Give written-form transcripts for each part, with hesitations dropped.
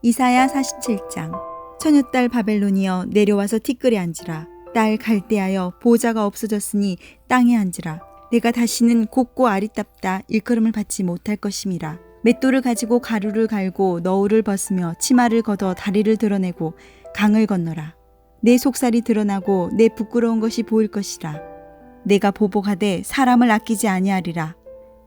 이사야 47장. 처녀딸 바벨론이여 내려와서 티끌에 앉으라. 딸 갈대하여 보호자가 없어졌으니 땅에 앉으라. 내가 다시는 곱고 아리답다 일컬음을 받지 못할 것임이라. 맷돌을 가지고 가루를 갈고 너울을 벗으며 치마를 걷어 다리를 드러내고 강을 건너라. 내 속살이 드러나고 내 부끄러운 것이 보일 것이라. 내가 보복하되 사람을 아끼지 아니하리라.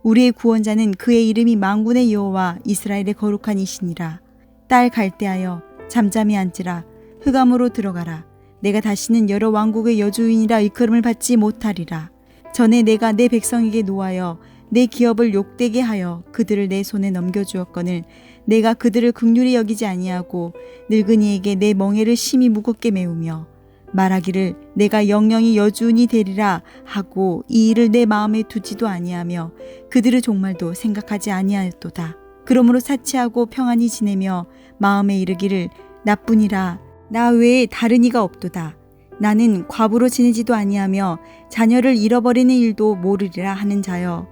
우리의 구원자는 그의 이름이 만군의 여호와 이스라엘의 거룩한 이시니라. 딸 갈대하여 잠잠히 앉으라. 흑암으로 들어가라. 내가 다시는 여러 왕국의 여주인이라 일컬음을 받지 못하리라. 전에 내가 내 백성에게 노하여 내 기업을 욕되게 하여 그들을 내 손에 넘겨주었거늘 내가 그들을 긍휼히 여기지 아니하고 늙은이에게 내 멍에를 심히 무겁게 메우며 말하기를 내가 영영이 여주인이 되리라 하고 이 일을 내 마음에 두지도 아니하며 그들의 종말도 생각하지 아니하였도다. 그러므로 사치하고 평안히 지내며 마음에 이르기를 나뿐이라 나 외에 다른 이가 없도다. 나는 과부로 지내지도 아니하며 자녀를 잃어버리는 일도 모르리라 하는 자여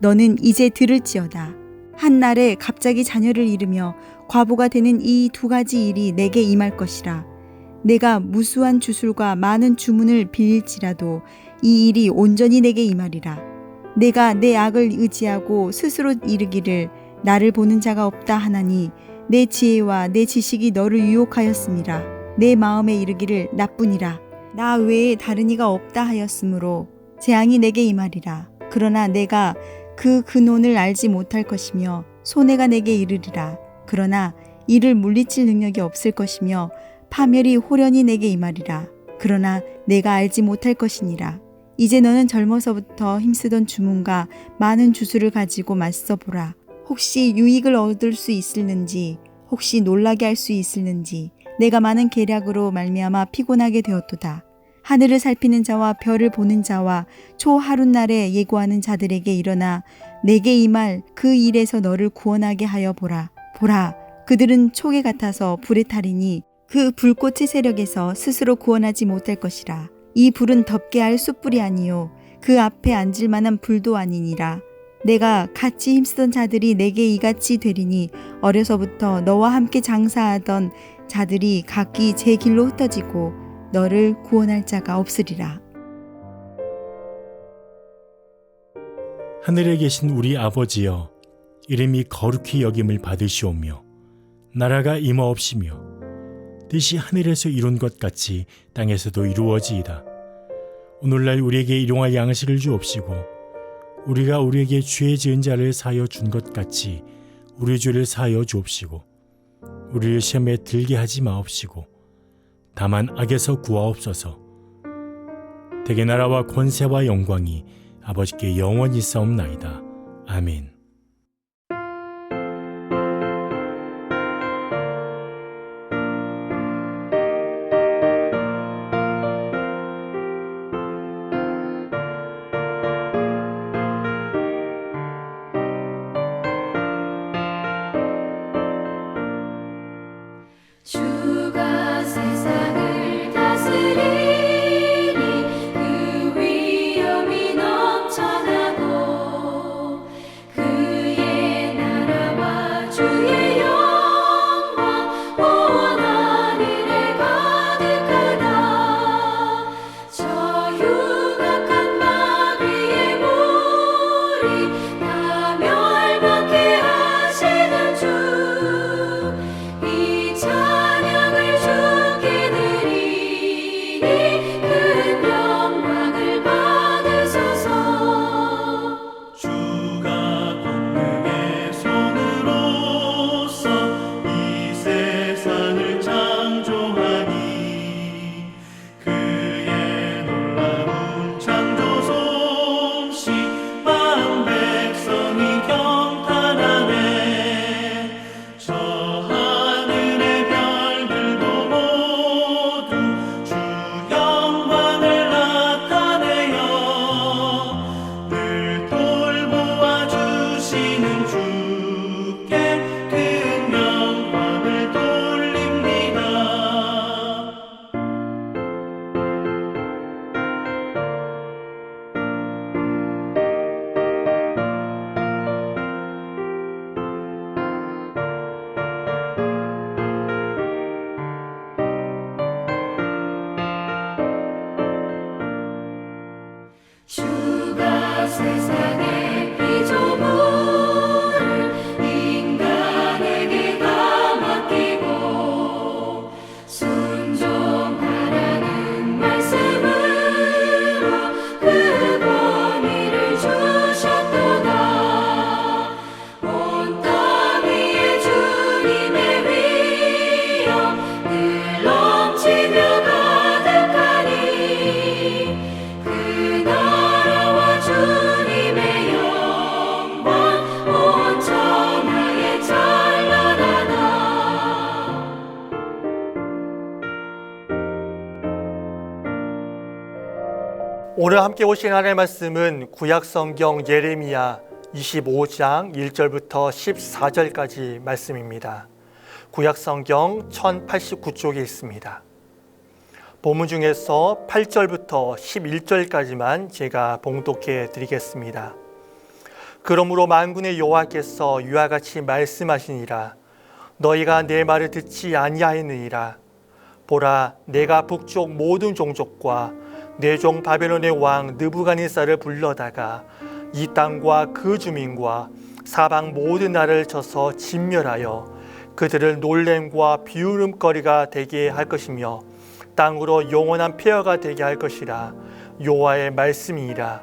너는 이제 들을지어다. 한날에 갑자기 자녀를 잃으며 과부가 되는 이 두 가지 일이 내게 임할 것이라. 내가 무수한 주술과 많은 주문을 빌릴지라도 이 일이 온전히 내게 임하리라. 내가 내 악을 의지하고 스스로 이르기를 나를 보는 자가 없다 하나니 내 지혜와 내 지식이 너를 유혹하였음이라. 내 마음에 이르기를 나뿐이라. 나 외에 다른 이가 없다 하였으므로 재앙이 내게 임하리라. 그러나 내가 그 근원을 알지 못할 것이며 손해가 내게 이르리라. 그러나 이를 물리칠 능력이 없을 것이며 파멸이 호련히 내게 임하리라. 그러나 내가 알지 못할 것이니라. 이제 너는 젊어서부터 힘쓰던 주문과 많은 주술을 가지고 맞서 보라. 혹시 유익을 얻을 수 있을는지 혹시 놀라게 할 수 있을는지 내가 많은 계략으로 말미암아 피곤하게 되었도다. 하늘을 살피는 자와 별을 보는 자와 초하룻날에 예고하는 자들에게 일어나 내게 임할 그 일에서 너를 구원하게 하여 보라. 보라, 그들은 촉에 같아서 불에 타리니 그 불꽃의 세력에서 스스로 구원하지 못할 것이라. 이 불은 덮게 할 숯불이 아니요 그 앞에 앉을 만한 불도 아니니라. 내가 같이 힘쓰던 자들이 내게 이같이 되리니 어려서부터 너와 함께 장사하던 자들이 각기 제 길로 흩어지고 너를 구원할 자가 없으리라. 하늘에 계신 우리 아버지여, 이름이 거룩히 여김을 받으시오며 나라가 임하옵시며 뜻이 하늘에서 이룬 것 같이 땅에서도 이루어지이다. 오늘날 우리에게 일용할 양식을 주옵시고 우리가 우리에게 죄 지은 자를 사하여 준 것 같이 우리 죄를 사하여 주옵시고 우리를 시험에 들게 하지 마옵시고 다만 악에서 구하옵소서. 대개 나라와 권세와 영광이 아버지께 영원히 싸움나이다. 아멘. 주가 세상을 다스리니 그 위엄이 넘쳐나고 그의 나라와 주의 영광 온 하늘에 가득하다. 저 흉악한 마귀의 무리 다 멸망케 하시는 주 이 찬양을 주께 드리니 큰 영광을 받으소서. 주가 권능의 손으로서 이 세상을 창조하니 그의 놀라운 창조 솜씨 만백성을 오늘 함께 보신 하나님의 말씀은 구약성경 예레미야 25장 1절부터 14절까지 말씀입니다. 구약성경 1089쪽에 있습니다. 본문 중에서 8절부터 11절까지만 제가 봉독해 드리겠습니다. 그러므로 만군의 여호와께서 이와 같이 말씀하시니라. 너희가 내 말을 듣지 아니하였느니라. 보라, 내가 북쪽 모든 종족과 내 종 바벨론의 왕 느부갓네살을 불러다가 이 땅과 그 주민과 사방 모든 나라를 쳐서 진멸하여 그들을 놀램과 비웃음거리가 되게 할 것이며 땅으로 영원한 폐허가 되게 할 것이라. 여호와의 말씀이니라.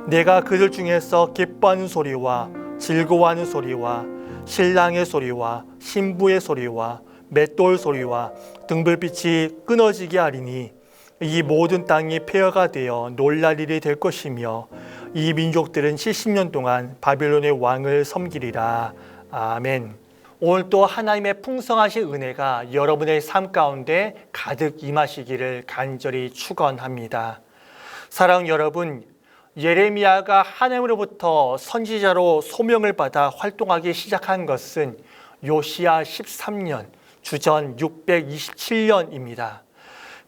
내가 그들 중에서 기뻐하는 소리와 즐거워하는 소리와 신랑의 소리와 신부의 소리와 맷돌 소리와 등불빛이 끊어지게 하리니 이 모든 땅이 폐허가 되어 놀랄 일이 될 것이며 이 민족들은 70년 동안 바벨론의 왕을 섬기리라. 아멘. 오늘 또 하나님의 풍성하신 은혜가 여러분의 삶 가운데 가득 임하시기를 간절히 축원합니다. 사랑하는 여러분, 예레미야가 하나님으로부터 선지자로 소명을 받아 활동하기 시작한 것은 요시야 13년, 주전 627년입니다.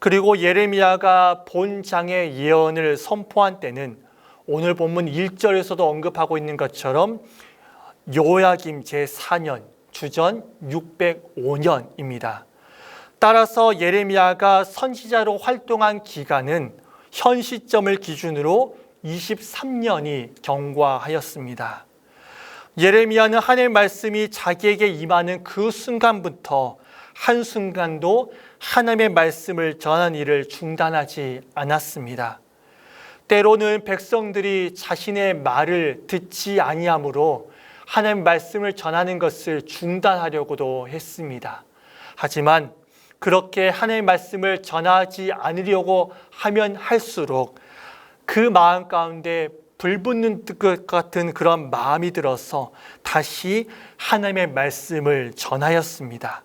그리고 예레미야가 본장의 예언을 선포한 때는 오늘 본문 1절에서도 언급하고 있는 것처럼 요야김 제4년, 주전 605년입니다. 따라서 예레미야가 선지자로 활동한 기간은 현 시점을 기준으로 23년이 경과하였습니다. 예레미야는 하나님의 말씀이 자기에게 임하는 그 순간부터 한순간도 하나님의 말씀을 전하는 일을 중단하지 않았습니다. 때로는 백성들이 자신의 말을 듣지 아니하므로 하나님의 말씀을 전하는 것을 중단하려고도 했습니다. 하지만 그렇게 하나님의 말씀을 전하지 않으려고 하면 할수록 그 마음 가운데 불붙는 것 같은 그런 마음이 들어서 다시 하나님의 말씀을 전하였습니다.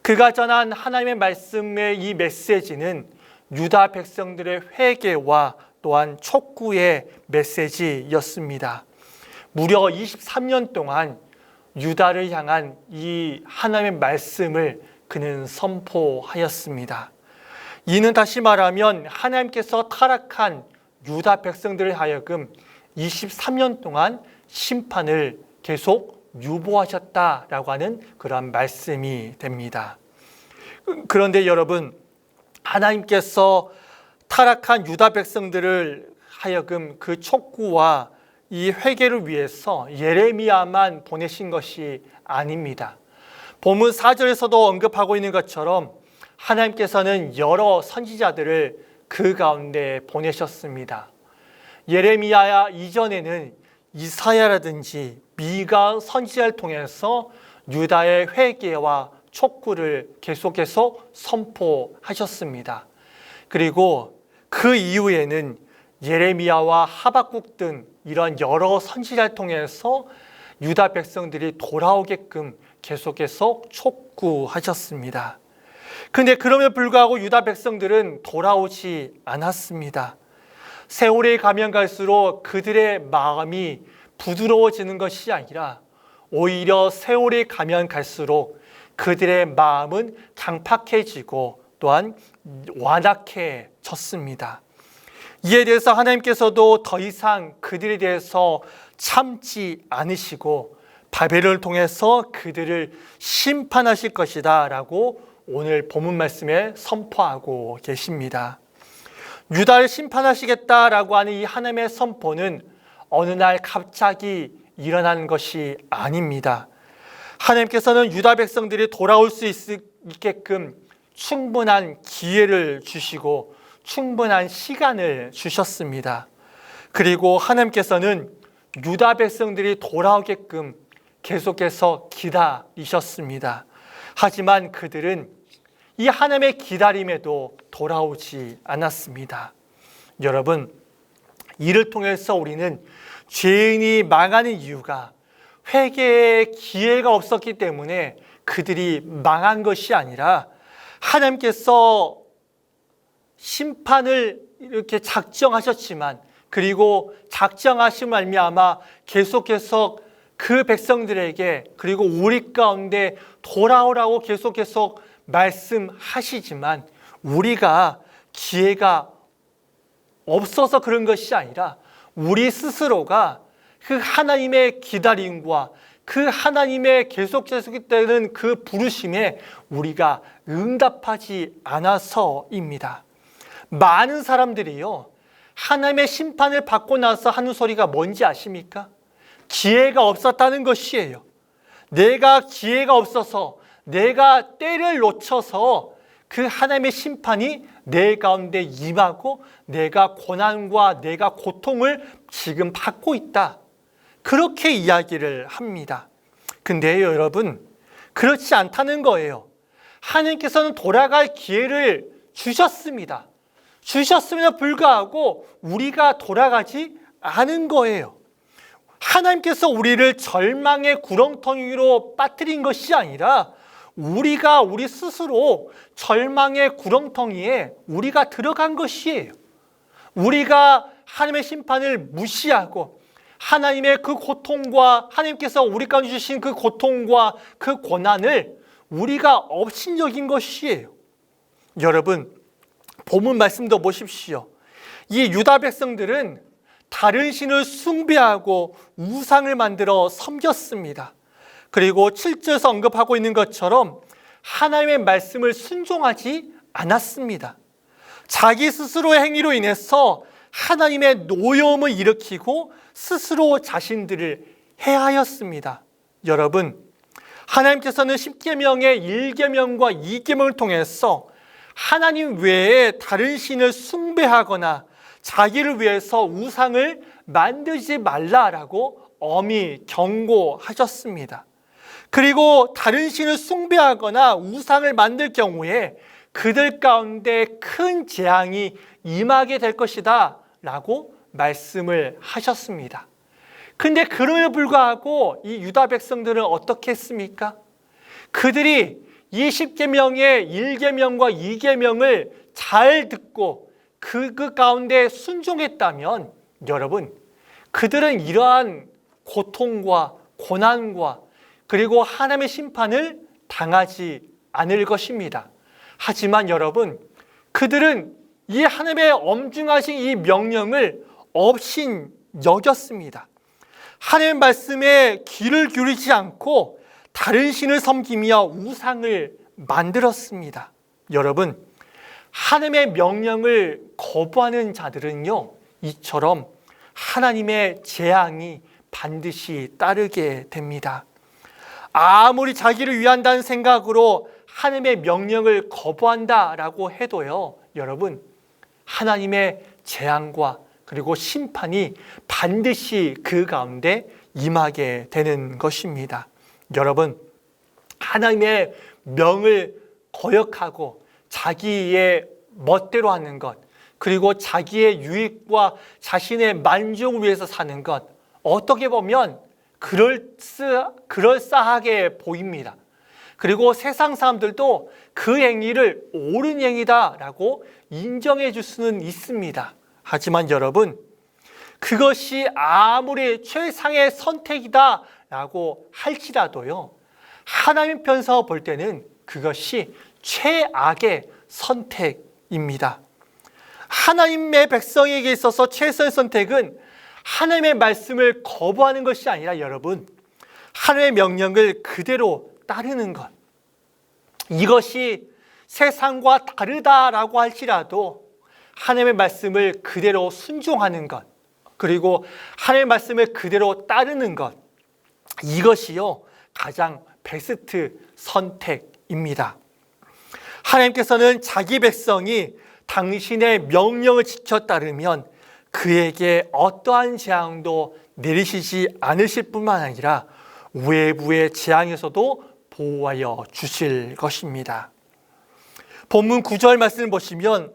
그가 전한 하나님의 말씀의 이 메시지는 유다 백성들의 회개와 또한 촉구의 메시지였습니다. 무려 23년 동안 유다를 향한 이 하나님의 말씀을 그는 선포하였습니다. 이는 다시 말하면 하나님께서 타락한 유다 백성들을 하여금 23년 동안 심판을 계속 유보하셨다라고 하는 그런 말씀이 됩니다. 그런데 여러분, 하나님께서 타락한 유다 백성들을 하여금 그 촉구와 이 회개를 위해서 예레미야만 보내신 것이 아닙니다. 본문 4절에서도 언급하고 있는 것처럼 하나님께서는 여러 선지자들을 그 가운데 보내셨습니다. 예레미야 이전에는 이사야라든지 미가 선지자를 통해서 유다의 회개와 촉구를 계속해서 선포하셨습니다. 그리고 그 이후에는 예레미야와 하박국 등 이런 여러 선지자를 통해서 유다 백성들이 돌아오게끔 계속해서 촉구하셨습니다. 근데 그럼에도 불구하고 유다 백성들은 돌아오지 않았습니다. 세월이 가면 갈수록 그들의 마음이 부드러워지는 것이 아니라 오히려 세월이 가면 갈수록 그들의 마음은 강팍해지고 또한 완악해졌습니다. 이에 대해서 하나님께서도 더 이상 그들에 대해서 참지 않으시고 바벨론을 통해서 그들을 심판하실 것이다 라고 오늘 본문 말씀에 선포하고 계십니다. 유다를 심판하시겠다라고 하는 이 하나님의 선포는 어느 날 갑자기 일어나는 것이 아닙니다. 하나님께서는 유다 백성들이 돌아올 수 있게끔 충분한 기회를 주시고 충분한 시간을 주셨습니다. 그리고 하나님께서는 유다 백성들이 돌아오게끔 계속해서 기다리셨습니다. 하지만 그들은 이 하나님의 기다림에도 돌아오지 않았습니다. 여러분, 이를 통해서 우리는 죄인이 망하는 이유가 회개의 기회가 없었기 때문에 그들이 망한 것이 아니라 하나님께서 심판을 이렇게 작정하셨지만, 그리고 작정하신 말미암아 계속해서 그 백성들에게, 그리고 우리 가운데 돌아오라고 계속 말씀하시지만, 우리가 기회가 없어서 그런 것이 아니라 우리 스스로가 그 하나님의 기다림과 그 하나님의 계속되는 그 부르심에 우리가 응답하지 않아서입니다. 많은 사람들이요, 하나님의 심판을 받고 나서 하는 소리가 뭔지 아십니까? 기회가 없었다는 것이에요. 내가 기회가 없어서, 내가 때를 놓쳐서 그 하나님의 심판이 내 가운데 임하고 내가 고난과 내가 고통을 지금 받고 있다, 그렇게 이야기를 합니다. 근데요, 여러분, 그렇지 않다는 거예요. 하나님께서는 돌아갈 기회를 주셨습니다. 주셨음에도 불구하고 우리가 돌아가지 않은 거예요. 하나님께서 우리를 절망의 구렁텅이로 빠뜨린 것이 아니라 우리가 우리 스스로 절망의 구렁텅이에 우리가 들어간 것이에요. 우리가 하나님의 심판을 무시하고 하나님의 그 고통과 하나님께서 우리 가운데 주신 그 고통과 그 고난을 우리가 업신여긴 것이에요. 여러분, 본문 말씀도 보십시오. 이 유다 백성들은 다른 신을 숭배하고 우상을 만들어 섬겼습니다. 그리고 7절에서 언급하고 있는 것처럼 하나님의 말씀을 순종하지 않았습니다. 자기 스스로의 행위로 인해서 하나님의 노여움을 일으키고 스스로 자신들을 해하였습니다. 여러분, 하나님께서는 10계명의 1계명과 2계명을 통해서 하나님 외에 다른 신을 숭배하거나 자기를 위해서 우상을 만들지 말라라고 엄히 경고하셨습니다. 그리고 다른 신을 숭배하거나 우상을 만들 경우에 그들 가운데 큰 재앙이 임하게 될 것이다 라고 말씀을 하셨습니다. 근데 그럼에도 불구하고 이 유다 백성들은 어떻게 했습니까? 그들이 이 10계명의 1계명과 2계명을 잘 듣고 그 가운데 순종했다면, 여러분, 그들은 이러한 고통과 고난과 그리고 하나님의 심판을 당하지 않을 것입니다. 하지만 여러분, 그들은 이 하나님의 엄중하신 이 명령을 업신여겼습니다. 하나님의 말씀에 귀를 기울이지 않고 다른 신을 섬기며 우상을 만들었습니다. 여러분, 하나님의 명령을 거부하는 자들은요, 이처럼 하나님의 재앙이 반드시 따르게 됩니다. 아무리 자기를 위한다는 생각으로 하나님의 명령을 거부한다라고 해도요, 여러분, 하나님의 재앙과 그리고 심판이 반드시 그 가운데 임하게 되는 것입니다. 여러분, 하나님의 명을 거역하고 자기의 멋대로 하는 것, 그리고 자기의 유익과 자신의 만족을 위해서 사는 것, 어떻게 보면 그럴싸하게 보입니다. 그리고 세상 사람들도 그 행위를 옳은 행위다라고 인정해 줄 수는 있습니다. 하지만 여러분, 그것이 아무리 최상의 선택이다라고 할지라도요, 하나님 편에서 볼 때는 그것이 최악의 선택입니다. 하나님의 백성에게 있어서 최선의 선택은 하나님의 말씀을 거부하는 것이 아니라, 여러분, 하나님의 명령을 그대로 따르는 것, 이것이 세상과 다르다라고 할지라도 하나님의 말씀을 그대로 순종하는 것, 그리고 하나님의 말씀을 그대로 따르는 것, 이것이요 가장 베스트 선택입니다. 하나님께서는 자기 백성이 당신의 명령을 지켜 따르면 그에게 어떠한 재앙도 내리시지 않으실 뿐만 아니라 외부의 재앙에서도 보호하여 주실 것입니다. 본문 9절 말씀을 보시면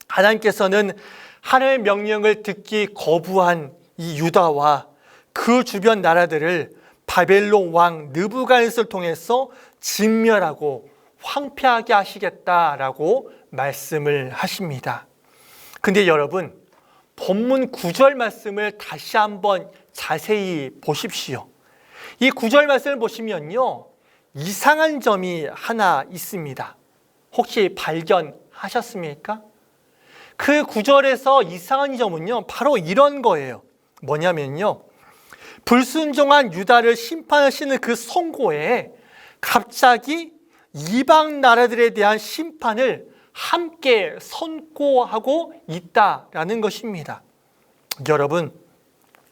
하나님께서는 하나님의 명령을 듣기 거부한 이 유다와 그 주변 나라들을 바벨론 왕 느부갓네살을 통해서 진멸하고 황폐하게 하시겠다라고 말씀을 하십니다. 근데 여러분, 본문 9절 말씀을 다시 한번 자세히 보십시오. 이 9절 말씀을 보시면요, 이상한 점이 하나 있습니다. 혹시 발견하셨습니까? 그 9절에서 이상한 점은요, 바로 이런 거예요. 뭐냐면요, 불순종한 유다를 심판하시는 그 선고에 갑자기 이방 나라들에 대한 심판을 함께 선고하고 있다라는 것입니다. 여러분,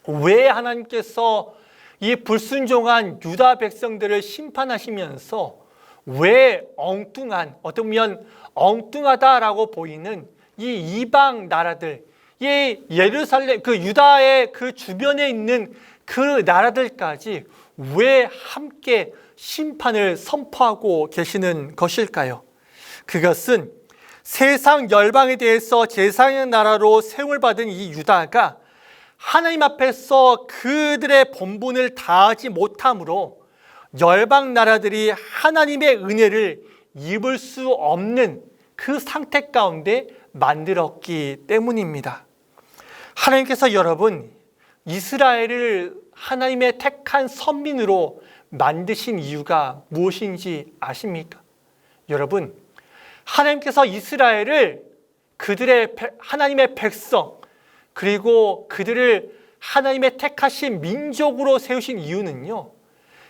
왜 하나님께서 이 불순종한 유다 백성들을 심판하시면서 왜 어떻게 보면 엉뚱하다라고 보이는 이 이방 나라들, 이 예루살렘, 그 유다의 그 주변에 있는 그 나라들까지 왜 함께 심판을 선포하고 계시는 것일까요? 그것은 세상 열방에 대해서 제사의 나라로 세움을 받은 이 유다가 하나님 앞에서 그들의 본분을 다하지 못함으로 열방 나라들이 하나님의 은혜를 입을 수 없는 그 상태 가운데 만들었기 때문입니다. 하나님께서 여러분, 이스라엘을 하나님의 택한 선민으로 만드신 이유가 무엇인지 아십니까? 여러분, 하나님께서 이스라엘을 그들의 하나님의 백성, 그리고 그들을 하나님의 택하신 민족으로 세우신 이유는요,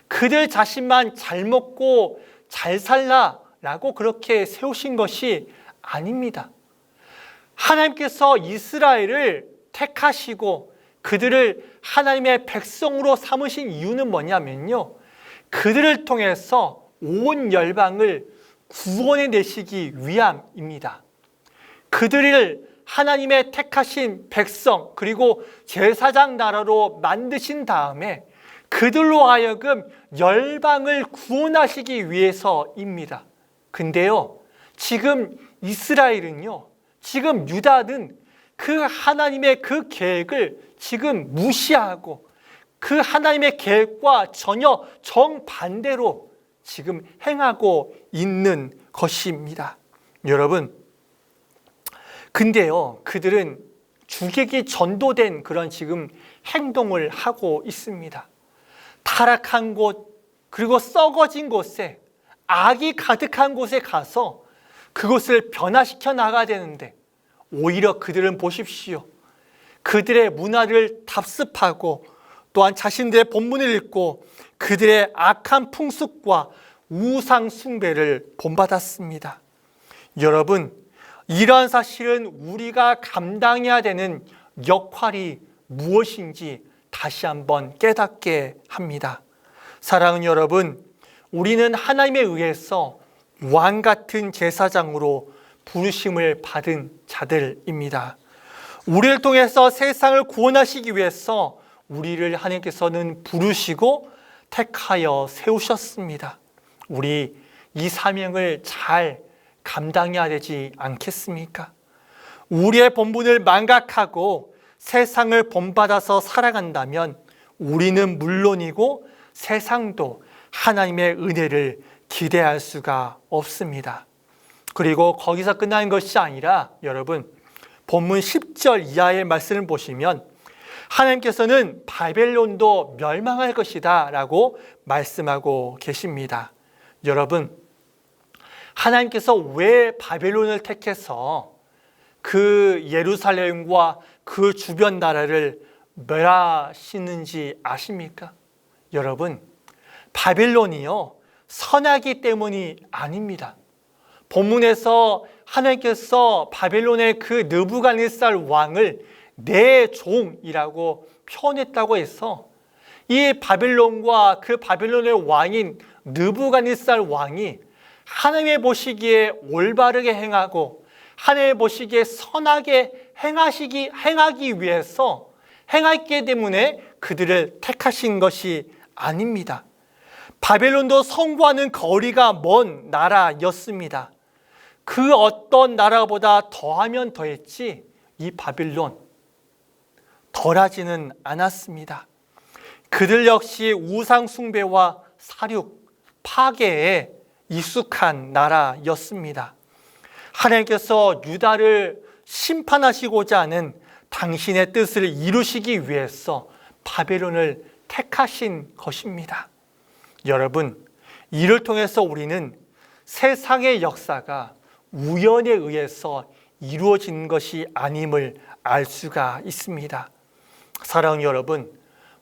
그들 자신만 잘 먹고 잘 살라라고 그렇게 세우신 것이 아닙니다. 하나님께서 이스라엘을 택하시고 그들을 하나님의 백성으로 삼으신 이유는 뭐냐면요, 그들을 통해서 온 열방을 구원해 내시기 위함입니다. 그들을 하나님의 택하신 백성, 그리고 제사장 나라로 만드신 다음에 그들로 하여금 열방을 구원하시기 위해서입니다. 근데요, 지금 이스라엘은요, 지금 유다는 그 하나님의 그 계획을 지금 무시하고 그 하나님의 계획과 전혀 정반대로 지금 행하고 있는 것입니다. 여러분, 근데요, 그들은 주객이 전도된 그런 지금 행동을 하고 있습니다. 타락한 곳, 그리고 썩어진 곳에, 악이 가득한 곳에 가서 그곳을 변화시켜 나가야 되는데, 오히려 그들은 보십시오, 그들의 문화를 답습하고 또한 자신들의 본문을 읽고 그들의 악한 풍습과 우상 숭배를 본받았습니다. 여러분, 이러한 사실은 우리가 감당해야 되는 역할이 무엇인지 다시 한번 깨닫게 합니다. 사랑하는 여러분, 우리는 하나님에 의해서 왕 같은 제사장으로 부르심을 받은 자들입니다. 우리를 통해서 세상을 구원하시기 위해서 우리를 하나님께서는 부르시고 택하여 세우셨습니다. 우리 이 사명을 잘 감당해야 되지 않겠습니까? 우리의 본분을 망각하고 세상을 본받아서 살아간다면 우리는 물론이고 세상도 하나님의 은혜를 기대할 수가 없습니다. 그리고 거기서 끝나는 것이 아니라 여러분, 본문 10절 이하의 말씀을 보시면 하나님께서는 바벨론도 멸망할 것이다 라고 말씀하고 계십니다. 여러분, 하나님께서 왜 바벨론을 택해서 그 예루살렘과 그 주변 나라를 멸하시는지 아십니까? 여러분, 바벨론이요, 선하기 때문이 아닙니다. 본문에서 하나님께서 바벨론의 그 느부갓네살 왕을 내 종이라고 표현했다고 해서 이 바벨론과 그 바벨론의 왕인 느부갓네살 왕이 하나님의 보시기에 올바르게 행하고 하나님의 보시기에 선하게 행하기 위해서 행했기 때문에 그들을 택하신 것이 아닙니다. 바벨론도 성과는 거리가 먼 나라였습니다. 그 어떤 나라보다 더하면 더했지 이 바벨론 덜하지는 않았습니다. 그들 역시 우상 숭배와 사륙, 파괴에 익숙한 나라였습니다. 하나님께서 유다를 심판하시고자 하는 당신의 뜻을 이루시기 위해서 바벨론을 택하신 것입니다. 여러분, 이를 통해서 우리는 세상의 역사가 우연에 의해서 이루어진 것이 아님을 알 수가 있습니다. 사랑하는 여러분,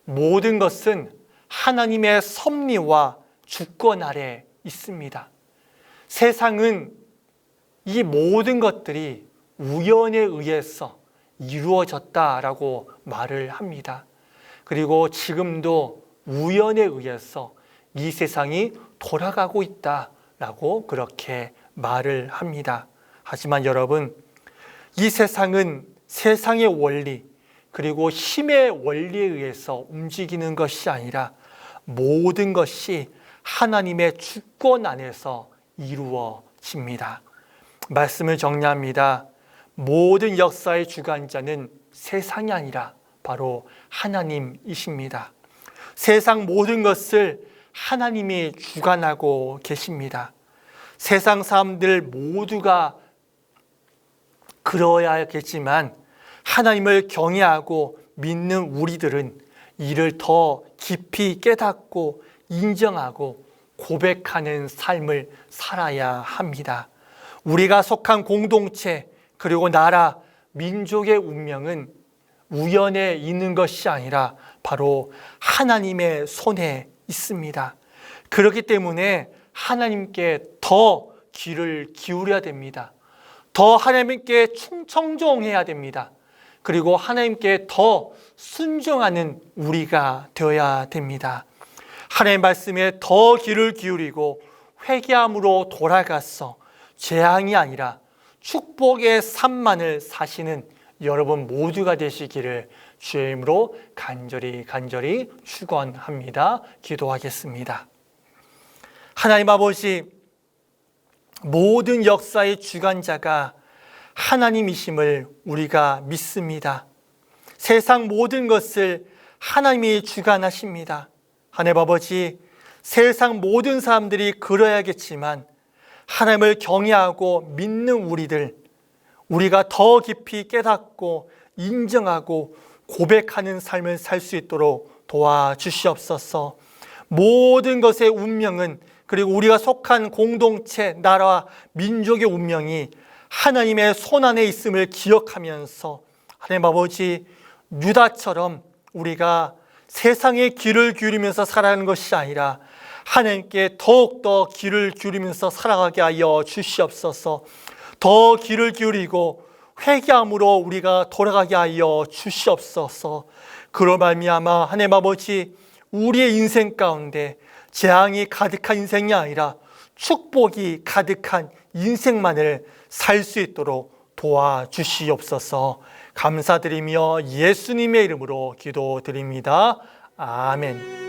모든 것은 하나님의 섭리와 주권 아래 있습니다. 세상은 이 모든 것들이 우연에 의해서 이루어졌다라고 말을 합니다. 그리고 지금도 우연에 의해서 이 세상이 돌아가고 있다라고 그렇게 말을 합니다. 하지만 여러분, 이 세상은 세상의 원리 그리고 힘의 원리에 의해서 움직이는 것이 아니라 모든 것이 하나님의 주권 안에서 이루어집니다. 말씀을 정리합니다. 모든 역사의 주관자는 세상이 아니라 바로 하나님이십니다. 세상 모든 것을 하나님이 주관하고 계십니다. 세상 사람들 모두가 그러야겠지만 하나님을 경외하고 믿는 우리들은 이를 더 깊이 깨닫고 인정하고 고백하는 삶을 살아야 합니다. 우리가 속한 공동체 그리고 나라, 민족의 운명은 우연에 있는 것이 아니라 바로 하나님의 손에 있습니다. 그렇기 때문에 하나님께 더 귀를 기울여야 됩니다. 더 하나님께 충청종해야 됩니다. 그리고 하나님께 더 순종하는 우리가 되어야 됩니다. 하나님의 말씀에 더 귀를 기울이고 회개함으로 돌아가서 재앙이 아니라 축복의 삶만을 사시는 여러분 모두가 되시기를 주의 이름으로 간절히 축원합니다. 기도하겠습니다. 하나님 아버지, 모든 역사의 주관자가 하나님이심을 우리가 믿습니다. 세상 모든 것을 하나님이 주관하십니다. 하나님 아버지, 세상 모든 사람들이 그러야겠지만 하나님을 경외하고 믿는 우리가 더 깊이 깨닫고 인정하고 고백하는 삶을 살 수 있도록 도와주시옵소서. 모든 것의 운명은, 그리고 우리가 속한 공동체, 나라와 민족의 운명이 하나님의 손 안에 있음을 기억하면서 하나님 아버지, 유다처럼 우리가 세상에 귀를 기울이면서 살아가는 것이 아니라 하나님께 더욱더 귀를 기울이면서 살아가게 하여 주시옵소서. 더 귀를 기울이고 회개함으로 우리가 돌아가게 하여 주시옵소서. 그로 말미암아 하나님 아버지, 우리의 인생 가운데 재앙이 가득한 인생이 아니라 축복이 가득한 인생만을 살 수 있도록 도와주시옵소서. 감사드리며 예수님의 이름으로 기도드립니다. 아멘.